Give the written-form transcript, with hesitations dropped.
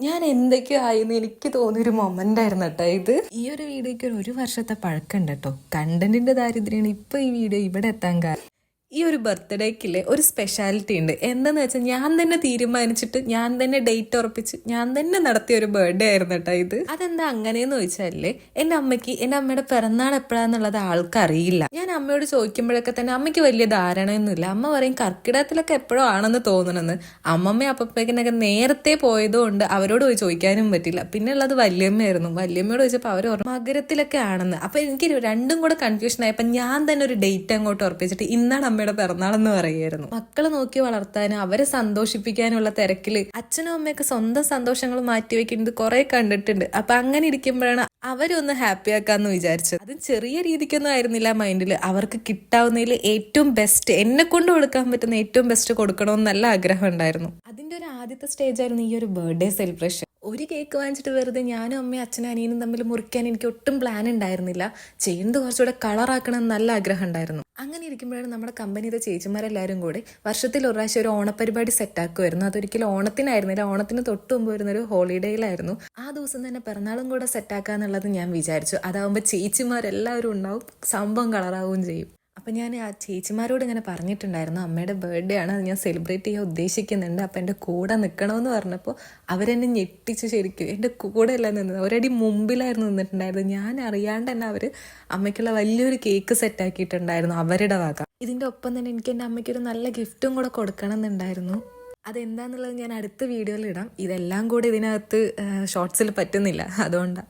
ഞാൻ എന്തൊക്കെയോ ആയിന്ന് എനിക്ക് തോന്നിയൊരു മൊമെന്റ് ആയിരുന്നു കേട്ടോ ഇത്. ഈ ഒരു വീഡിയോയ്ക്ക് ഒരു വർഷത്തെ പഴക്കമുണ്ട് കേട്ടോ. കണ്ടന്റിന്റെ ദാരിദ്ര്യമാണ് ഇപ്പൊ ഈ വീഡിയോ ഇവിടെ എത്താൻ കാരണം. ഈ ഒരു ബർത്ത്ഡേക്കില്ലേ ഒരു സ്പെഷ്യാലിറ്റി ഉണ്ട്. എന്താന്ന് വെച്ചാൽ ഞാൻ തന്നെ തീരുമാനിച്ചിട്ട് ഞാൻ തന്നെ ഡേറ്റ് ഉറപ്പിച്ച് ഞാൻ തന്നെ നടത്തിയ ഒരു ബർത്ത്ഡേ ആയിരുന്നു കേട്ടോ ഇത്. അതെന്താ അങ്ങനെയെന്ന് ചോദിച്ചാലേ, എൻ്റെ അമ്മയുടെ പിറന്നാൾ എപ്പോഴാന്നുള്ളത് ആൾക്കറിയില്ല. ഞാൻ അമ്മയോട് ചോദിക്കുമ്പോഴൊക്കെ തന്നെ അമ്മയ്ക്ക് വലിയ ധാരണയൊന്നുമില്ല. അമ്മ പറയും കർക്കിടകത്തിലൊക്കെ എപ്പോഴും ആണെന്ന് തോന്നണമെന്ന്. അമ്മമ്മ അപ്പപ്പേക്കിനൊക്കെ നേരത്തെ പോയതുകൊണ്ട് അവരോട് പോയി ചോദിക്കാനും പറ്റില്ല. പിന്നെ ഉള്ളത് വല്യമ്മയായിരുന്നു. വല്യമ്മയോട് ചോദിച്ചപ്പോൾ അവർ മകരത്തിലൊക്കെ ആണെന്ന്. അപ്പൊ എനിക്ക് രണ്ടും കൂടെ കൺഫ്യൂഷൻ ആയപ്പോൾ ഞാൻ തന്നെ ഒരു ഡേറ്റ് അങ്ങോട്ട് ഉറപ്പിച്ചിട്ട് ഇന്നാണ് അമ്മയുടെ പിറന്നാളെന്ന് പറയുമായിരുന്നു. മക്കളെ നോക്കി വളർത്താനും അവരെ സന്തോഷിപ്പിക്കാനുള്ള തിരക്കില് അച്ഛനും അമ്മയൊക്കെ സ്വന്തം സന്തോഷങ്ങൾ മാറ്റിവെക്കുന്നത് കുറെ കണ്ടിട്ടുണ്ട്. അപ്പൊ അങ്ങനെ ഇരിക്കുമ്പോഴാണ് അവരൊന്ന് ഹാപ്പി ആക്കാന്ന് വിചാരിച്ചത്. അതും ചെറിയ രീതിക്കൊന്നും ആയിരുന്നില്ല മൈൻഡിൽ. അവർക്ക് കിട്ടാവുന്നതിൽ ഏറ്റവും ബെസ്റ്റ്, എന്നെ കൊണ്ട് കൊടുക്കാൻ പറ്റുന്ന ഏറ്റവും ബെസ്റ്റ് കൊടുക്കണമെന്ന് നല്ല ആഗ്രഹം ഉണ്ടായിരുന്നു. അതിന്റെ ഒരു ആദ്യത്തെ സ്റ്റേജ് ആയിരുന്നു ഈ ഒരു ബർത്ത്ഡേ സെലിബ്രേഷൻ. ഒരു കേക്ക് വാങ്ങിച്ചിട്ട് വെറുതെ ഞാനും അമ്മയും അച്ഛനും അനിയനും തമ്മിൽ മുറിക്കാൻ എനിക്ക് ഒട്ടും പ്ലാൻ ഉണ്ടായിരുന്നില്ല. ചെയ്യുന്നത് കുറച്ചുകൂടെ കളറാക്കണം എന്ന് നല്ല ആഗ്രഹം ഉണ്ടായിരുന്നു. അങ്ങനെ ഇരിക്കുമ്പോഴാണ് നമ്മുടെ കമ്പനിയിലെ ചേച്ചിമാരെല്ലാവരും കൂടി വർഷത്തിൽ ഒരു പ്രാവശ്യം ഒരു ഓണപരിപാടി സെറ്റാക്കുമായിരുന്നു. അതൊരിക്കലും ഓണത്തിനായിരുന്നില്ല, ഓണത്തിന് തൊട്ട് മുമ്പ് വരുന്നൊരു ഹോളിഡേയിലായിരുന്നു. ആ ദിവസം തന്നെ പിറന്നാളും കൂടെ സെറ്റാക്കാന്നുള്ളത് ഞാൻ വിചാരിച്ചു. അതാവുമ്പോൾ ചേച്ചിമാരെല്ലാവരും ഉണ്ടാവും, സംഭവം കളറാവുകയും ചെയ്യും. അപ്പം ഞാൻ ആ ചേച്ചിമാരോട് ഇങ്ങനെ പറഞ്ഞിട്ടുണ്ടായിരുന്നു അമ്മയുടെ ബർത്ത്ഡേ ആണ്, അത് ഞാൻ സെലിബ്രേറ്റ് ചെയ്യാൻ ഉദ്ദേശിക്കുന്നുണ്ട്, അപ്പം എൻ്റെ കൂടെ നിൽക്കണമെന്ന് പറഞ്ഞപ്പോൾ അവരെന്നെ ഞെട്ടിച്ച് ശരിക്കും എൻ്റെ കൂടെ അല്ല നിന്നത്, ഒരടി മുമ്പിലായിരുന്നു നിന്നിട്ടുണ്ടായിരുന്നു. ഞാൻ അറിയാണ്ട് തന്നെ അവർ അമ്മയ്ക്കുള്ള വലിയൊരു കേക്ക് സെറ്റാക്കിയിട്ടുണ്ടായിരുന്നു അവരുടെ വക. ഇതിൻ്റെ ഒപ്പം തന്നെ എനിക്ക് എൻ്റെ അമ്മയ്ക്കൊരു നല്ല ഗിഫ്റ്റും കൂടെ കൊടുക്കണം എന്നുണ്ടായിരുന്നു. അതെന്താന്നുള്ളത് ഞാൻ അടുത്ത വീഡിയോയിൽ ഇടാം. ഇതെല്ലാം കൂടി ഇതിനകത്ത് ഷോർട്സിൽ പറ്റുന്നില്ല, അതുകൊണ്ടാണ്.